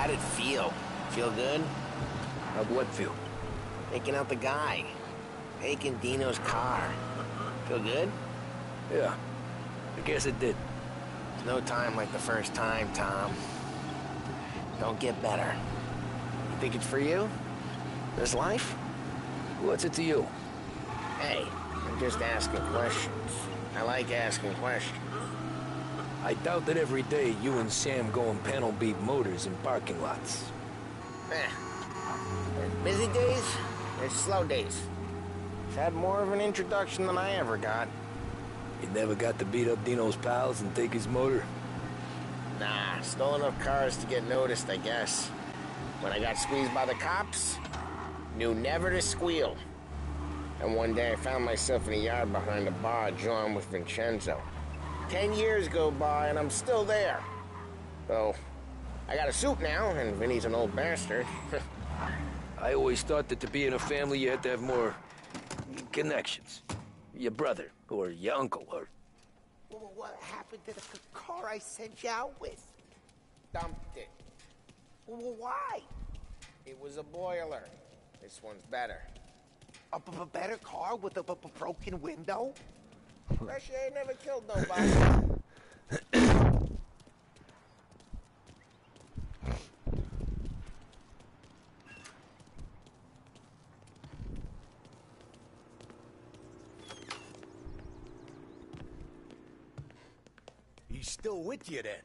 How'd it feel? Feel good? How'd what feel? Taking out the guy. Taking Dino's car. Feel good? Yeah, I guess it did. There's no time like the first time, Tom. Don't get better. You think it's for you? This life? What's it to you? Hey, I'm just asking questions. I like asking questions. I doubt that every day you and Sam go and panel beat motors in parking lots. There's busy days, there's slow days. He's had more of an introduction than I ever got. You never got to beat up Dino's pals and take his motor? Nah, stole enough cars to get noticed, I guess. When I got squeezed by the cops, knew never to squeal. And one day I found myself in a yard behind a bar drawn with Vincenzo. 10 years go by and I'm still there. So, I got a suit now, and Vinny's an old bastard. I always thought that to be in a family you had to have more connections. Your brother, or your uncle, or... Well, what happened to the car I sent you out with? Dumped it. Well, why? It was a boiler. This one's better. A better car with a broken window? Fresh air never killed nobody. He's still with you then?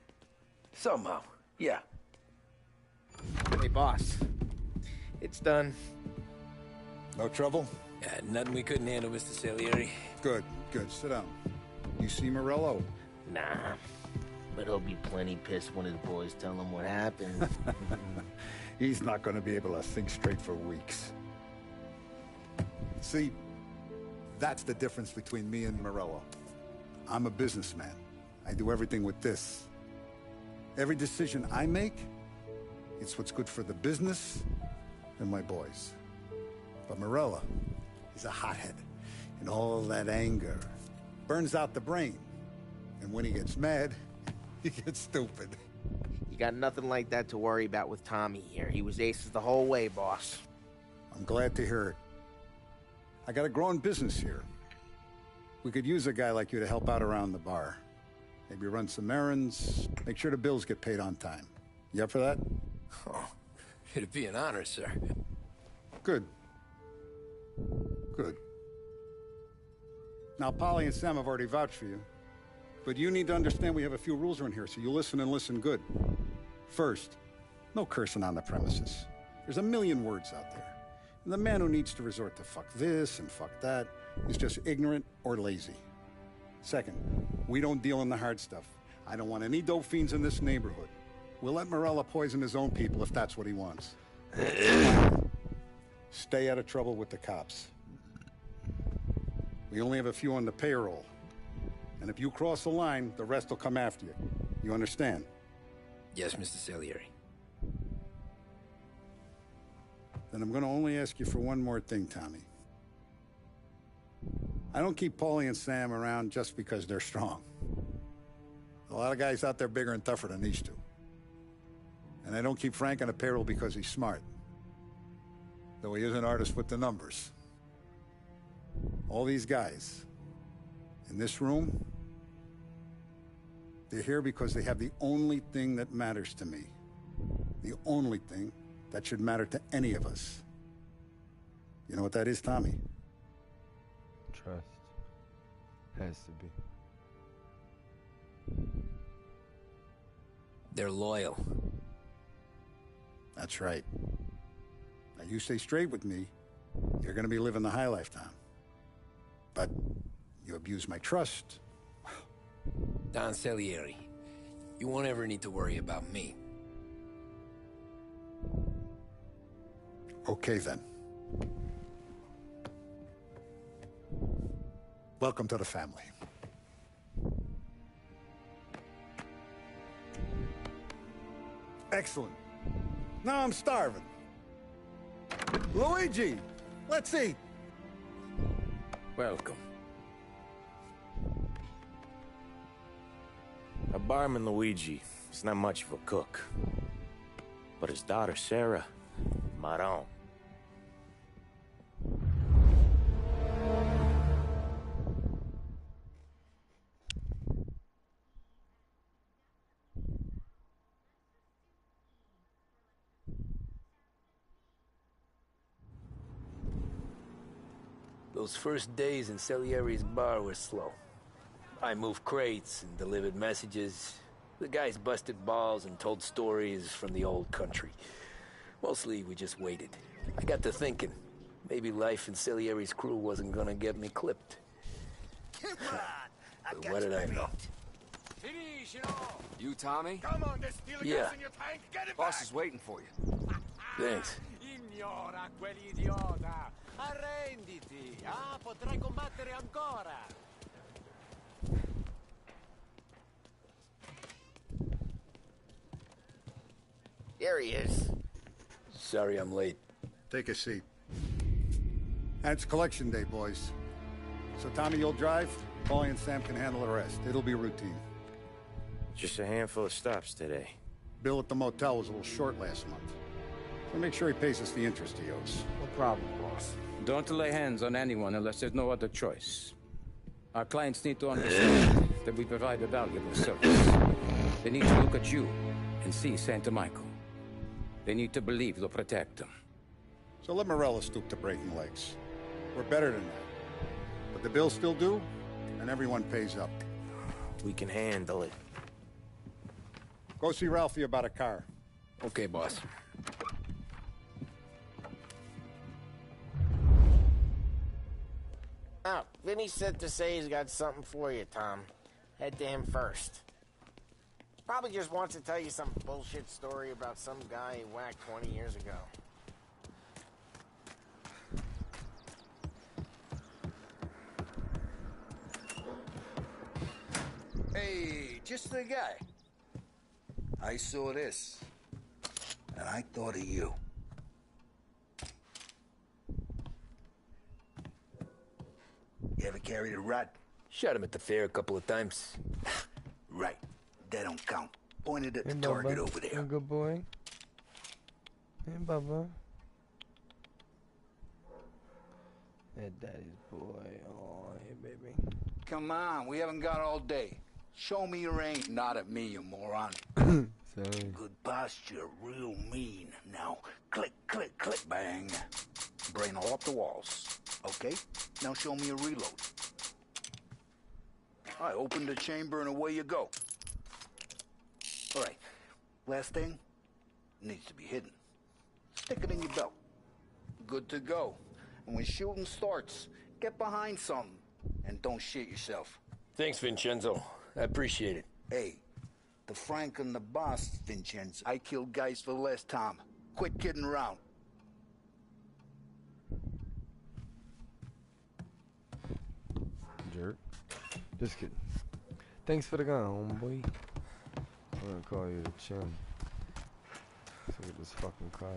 Somehow, yeah. Hey, boss. It's done. No trouble? Yeah, nothing we couldn't handle, Mr. Salieri. Good, good. Sit down. You see Morello? Nah. But he'll be plenty pissed when his boys tell him what happened. He's not going to be able to think straight for weeks. See, that's the difference between me and Morello. I'm a businessman. I do everything with this. Every decision I make, it's what's good for the business and my boys. But Morello, he's a hothead. And all that anger burns out the brain. And when he gets mad, he gets stupid. You got nothing like that to worry about with Tommy here. He was aces the whole way, boss. I'm glad to hear it. I got a growing business here. We could use a guy like you to help out around the bar. Maybe run some errands, make sure the bills get paid on time. You up for that? Oh, it'd be an honor, sir. Good. Good. Now, Polly and Sam have already vouched for you. But you need to understand we have a few rules around here, so you listen and listen good. First, no cursing on the premises. There's a million words out there. And the man who needs to resort to fuck this and fuck that is just ignorant or lazy. Second, we don't deal in the hard stuff. I don't want any dope fiends in this neighborhood. We'll let Morella poison his own people if that's what he wants. Stay out of trouble with the cops. We only have a few on the payroll. And if you cross the line, the rest will come after you. You understand? Yes, Mr. Salieri. Then I'm going to only ask you for one more thing, Tommy. I don't keep Paulie and Sam around just because they're strong. A lot of guys out there bigger and tougher than these two. And I don't keep Frank on the payroll because he's smart. Though he is an artist with the numbers. All these guys in this room, they're here because they have the only thing that matters to me. The only thing that should matter to any of us. You know what that is, Tommy? Trust. Has to be. They're loyal. That's right. Now you stay straight with me, you're gonna be living the high life, Tom. But you abuse my trust. Don Salieri, you won't ever need to worry about me. Okay, then. Welcome to the family. Excellent. Now I'm starving. Luigi, let's eat. Welcome. A barman Luigi is not much of a cook. But his daughter, Sarah, Maron. Those first days in Salieri's bar were slow. I moved crates and delivered messages. The guys busted balls and told stories from the old country. Mostly, we just waited. I got to thinking, maybe life in Salieri's crew wasn't gonna get me clipped. But what did I know? You, Tommy? Come on, there's steel Yeah. gas in your tank. Get it Boss back. is waiting for you. Thanks. Ignora quell'idiota! Arrenditi! Ah, potrai combattere ancora! There he is. Sorry I'm late. Take a seat. And it's collection day, boys. So Tommy, you'll drive. Paulie and Sam can handle the rest. It'll be routine. Just a handful of stops today. Bill at the motel was a little short last month. So make sure he pays us the interest he owes. No problem, boss. Don't lay hands on anyone unless there's no other choice. Our clients need to understand that we provide a valuable service. They need to look at you and see Santa Michael. They need to believe you'll protect them. So let Morella stoop to breaking legs. We're better than that. But the bill's still due, and everyone pays up. We can handle it. Go see Ralphie about a car. Okay, boss. Oh, Vinny said to say he's got something for you, Tom. Head to him first. Probably just wants to tell you some bullshit story about some guy he whacked 20 years ago. Hey, just the guy. I saw this, and I thought of you. You ever carried a rat? Shot him at the fair a couple of times. Right. That don't count. Pointed at the target over there. Hey, good boy. Hey, Bubba. Hey, daddy's boy. Oh, hey, baby. Come on, we haven't got all day. Show me your range. Not at me, you moron. Sorry. Good posture, real mean. Now, click, click, click, bang. Brain all up the walls. Okay? Now show me a reload. I open the chamber and away you go. All right. Last thing needs to be hidden. Stick it in your belt. Good to go. And when shooting starts, get behind something and don't shit yourself. Thanks, Vincenzo. I appreciate it. Hey, the Frank and the boss, Vincenzo. I killed guys for less time. Quit kidding around. Jerk. Just kidding. Thanks for the gun, homeboy. I'm gonna call you the chin. Look at this fucking car.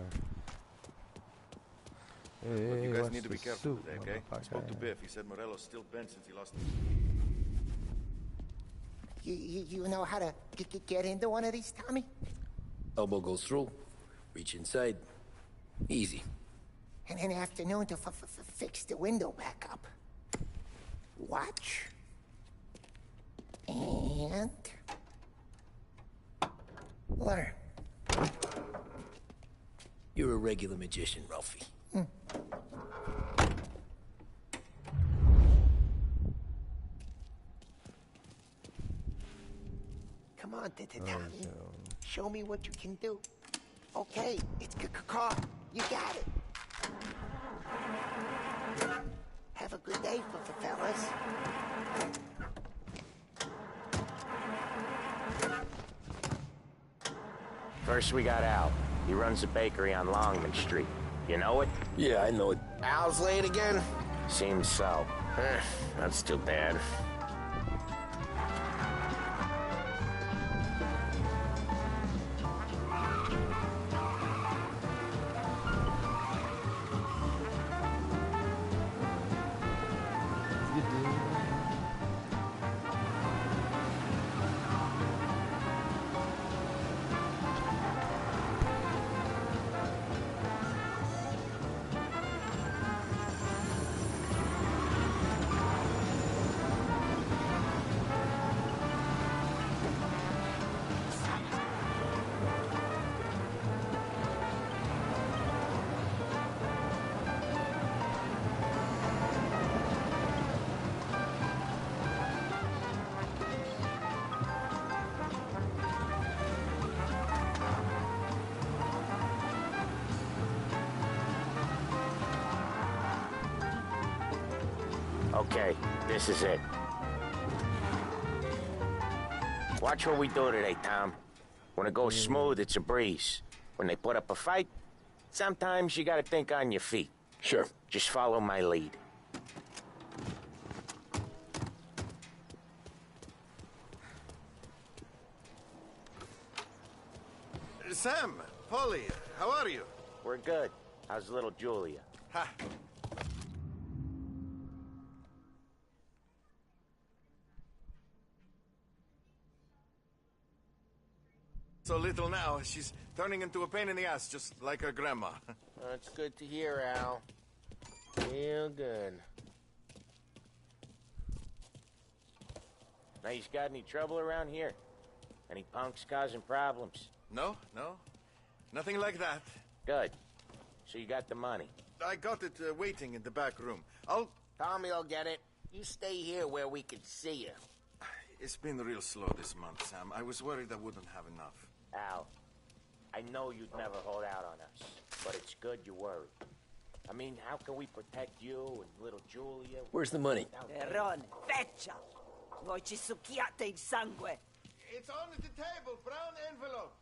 Hey, Look, you guys watch need to be the careful suit, today, okay? I spoke to motherfucker. Biff. He said Morello's still bent since he lost. You know how to get into one of these, Tommy? Elbow goes through. Reach inside. Easy. And an afternoon to fix the window back up. Watch. And... learn. You're a regular magician, Ralphie. Come on, Tommy. Show me what you can do. Okay, it's car. You got it. Have a good day, fellas. First we got Al. He runs a bakery on Longman Street. You know it? Yeah, I know it. Al's late again? Seems so. That's too bad. Okay, this is it. Watch what we do today, Tom. When it goes smooth, it's a breeze. When they put up a fight, sometimes you gotta think on your feet. Sure. Just follow my lead. Sam, Polly, how are you? We're good. How's little Julia? Ha. So little now, she's turning into a pain in the ass, just like her grandma. That's good to hear, Al. Real good. Now, you got any trouble around here? Any punks causing problems? No, nothing like that. Good. So you got the money? I got it waiting in the back room. Tommy'll get it. You stay here where we can see you. It's been real slow this month, Sam. I was worried I wouldn't have enough. Al, I know you'd never hold out on us, but it's good you worry. I mean, how can we protect you and little Julia? Where's the money? Perrone, feccia! Voi ci succhiate il sangue! It's on the table, brown envelope.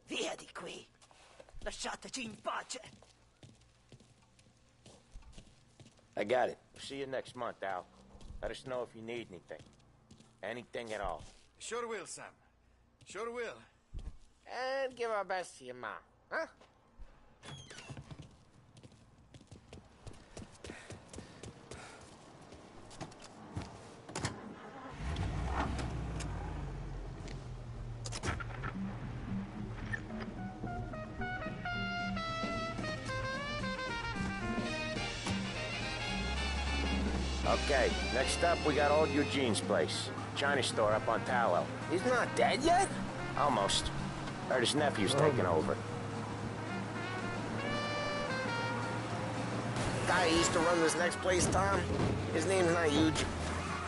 Via di qui! Lasciateci in pace! I got it. See you next month, Al. Let us know if you need anything. Anything at all. Sure will, Sam. Sure will. And give our best to your mom, huh? Okay, next up we got old Eugene's place. China store up on Tallow. He's not dead yet? Almost. Heard his nephew's taking over. Guy who used to run this next place, Tom, his name's not Eugene.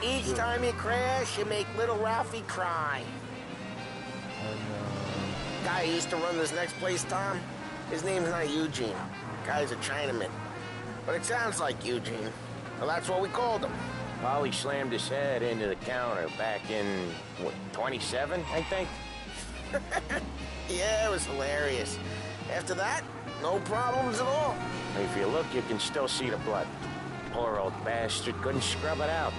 Each time you crash, you make little Ralphie cry. Guy who used to run this next place, Tom, his name's not Eugene. Guy's a Chinaman. But it sounds like Eugene. Well, that's what we called him. Polly slammed his head into the counter back in, what, 27, I think? Yeah, it was hilarious. After that, no problems at all. If you look, you can still see the blood. Poor old bastard couldn't scrub it out.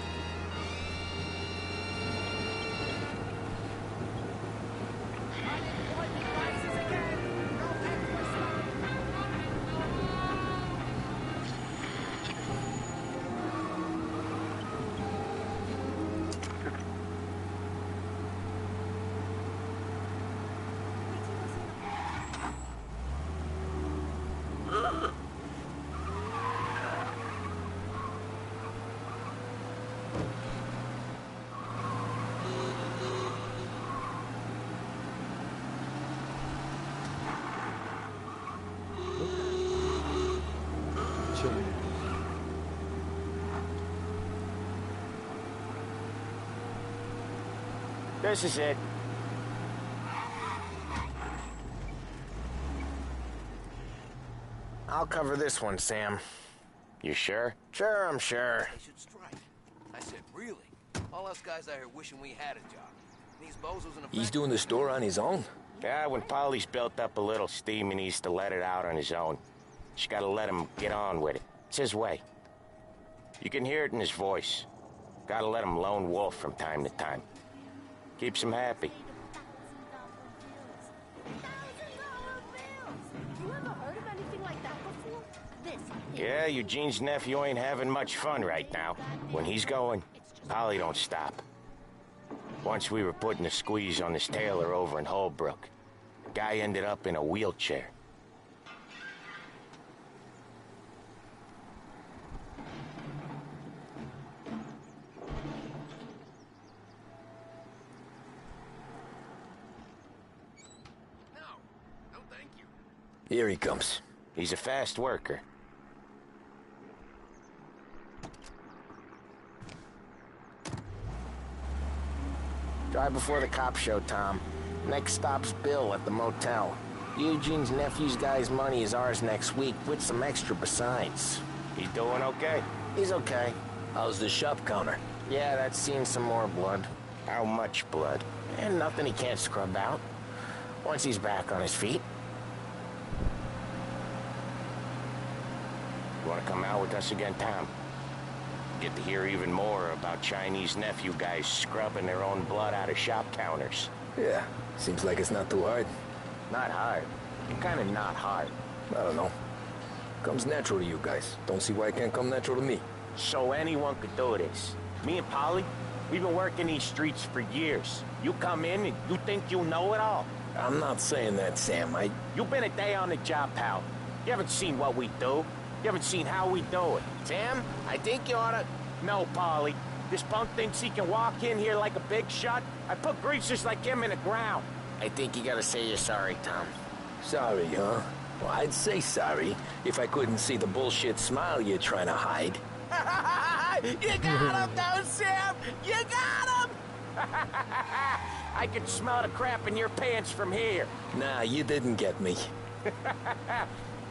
This is it. I'll cover this one, Sam. You sure? Sure, I'm sure. They should strike. I said, really? All us guys out here wishing we had a job. These bozos in a He's doing the store on his own? Yeah, when Polly's built up a little steam, he needs to let it out on his own. Just gotta let him get on with it. It's his way. You can hear it in his voice. Gotta let him lone wolf from time to time. Keeps him happy. Yeah, Eugene's nephew ain't having much fun right now. When he's going, Polly don't stop. Once we were putting a squeeze on this tailor over in Holbrook. The guy ended up in a wheelchair. No, thank you. Here he comes. He's a fast worker. Drive before the cop show, Tom. Next stop's Bill at the motel. Eugene's nephew's guy's money is ours next week, with some extra besides. He doing okay? He's okay. How's the shop counter? Yeah, that's seen some more blood. How much blood? And nothing he can't scrub out. Once he's back on his feet. You want to come out with us again, Tom? Get to hear even more about Chinese nephew guys scrubbing their own blood out of shop counters. Yeah, seems like it's not too hard. Not hard. Kind of not hard. I don't know. Comes natural to you guys. Don't see why it can't come natural to me. So anyone could do this. Me and Polly, we've been working these streets for years. You come in and you think you know it all. I'm not saying that, Sam. You've been a day on the job, pal. You haven't seen what we do. You haven't seen how we do it. Sam, I think you oughta... No, Polly. This punk thinks he can walk in here like a big shot. I put greasers like him in the ground. I think you gotta say you're sorry, Tom. Sorry, huh? Well, I'd say sorry if I couldn't see the bullshit smile you're trying to hide. You got him, though, Sam! You got him! I can smell the crap in your pants from here. Nah, you didn't get me.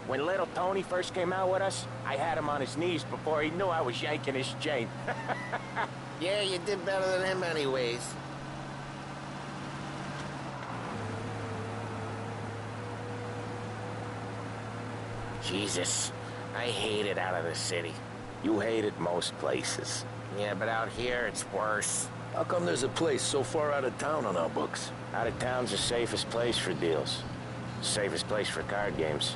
When little Tony first came out with us, I had him on his knees before he knew I was yanking his chain. Yeah, you did better than him anyways. Jesus, I hate it out of the city. You hate it most places. Yeah, but out here, it's worse. How come there's a place so far out of town on our books? Out of town's the safest place for deals. The safest place for card games.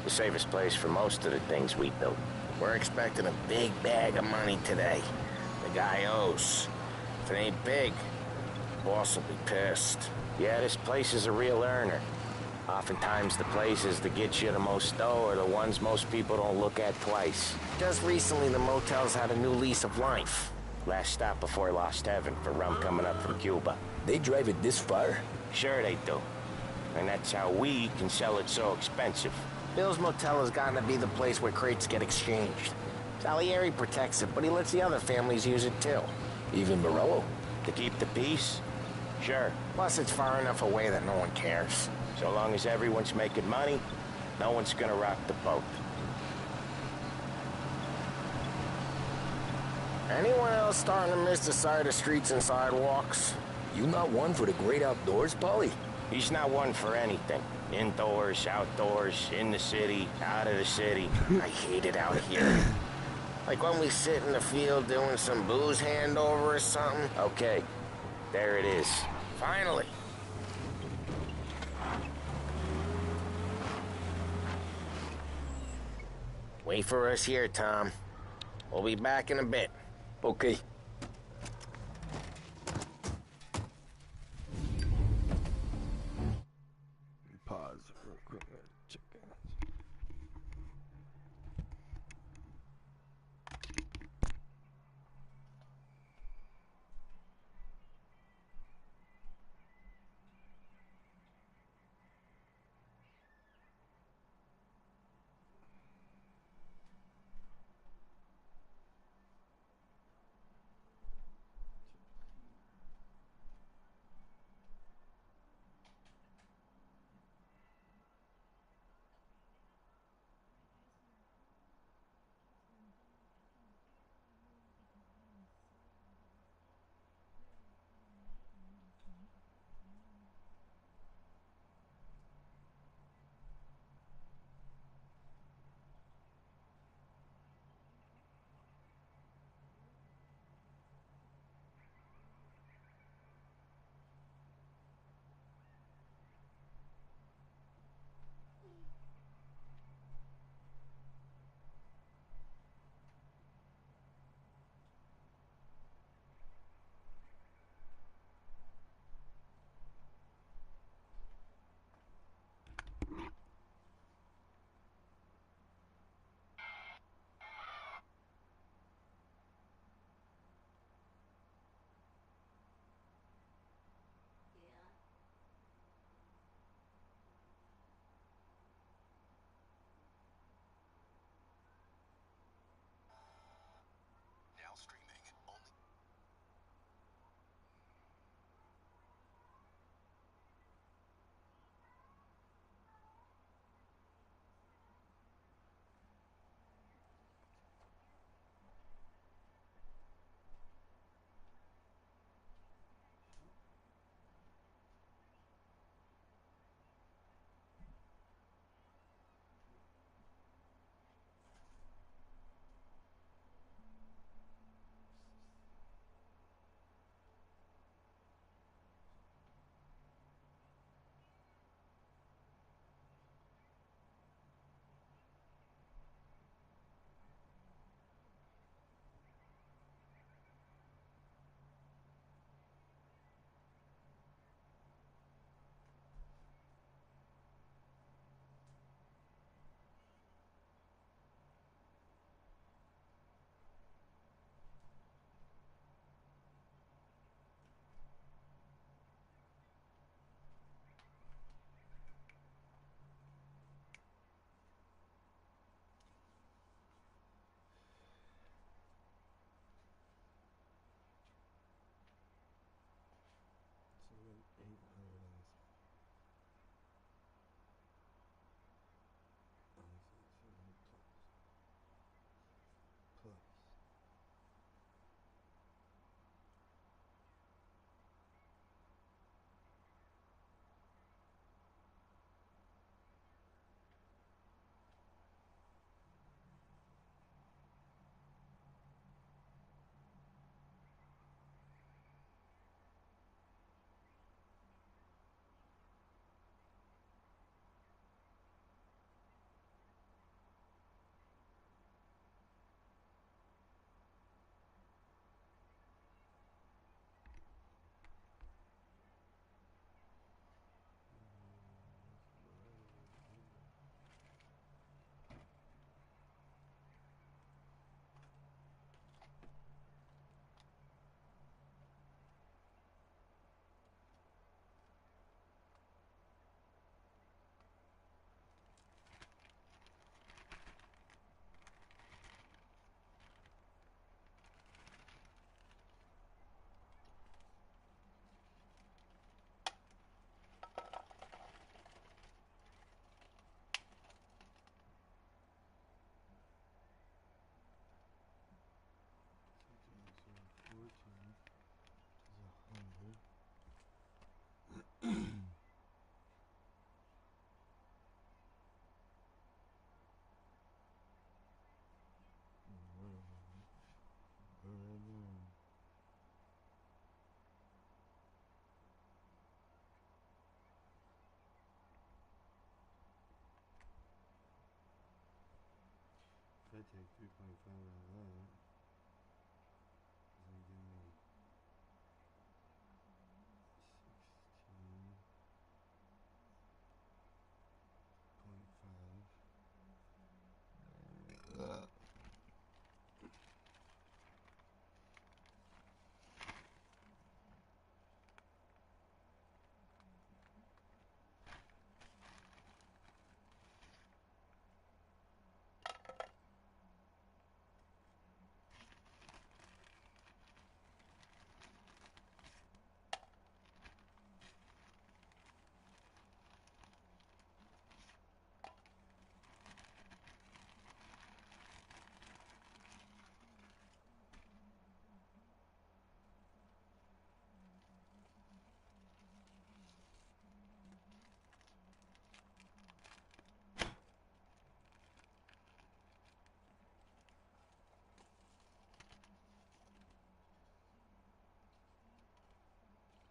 The safest place for most of the things we do. We're expecting a big bag of money today. The guy owes. If it ain't big, the boss will be pissed. Yeah, this place is a real earner. Oftentimes the places that get you the most dough are the ones most people don't look at twice. Just recently, the motel's had a new lease of life. Last stop before Lost Heaven for rum coming up from Cuba. They drive it this far? Sure they do. And that's how we can sell it so expensive. Bill's Motel has gotten to be the place where crates get exchanged. Salieri protects it, but he lets the other families use it too. Even Morello? To keep the peace? Sure. Plus, it's far enough away that no one cares. So long as everyone's making money, no one's gonna rock the boat. Anyone else starting to miss the side of streets and sidewalks? You not one for the great outdoors, Polly? He's not one for anything. Indoors, outdoors, in the city, out of the city. I hate it out here. Like when we sit in the field doing some booze handover or something. Okay, there it is. Finally. Wait for us here, Tom. We'll be back in a bit. Okay. Pause real quick. Check it. take 3.5 out of that. Does that give me 16.5.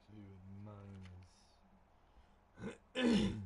So you would minus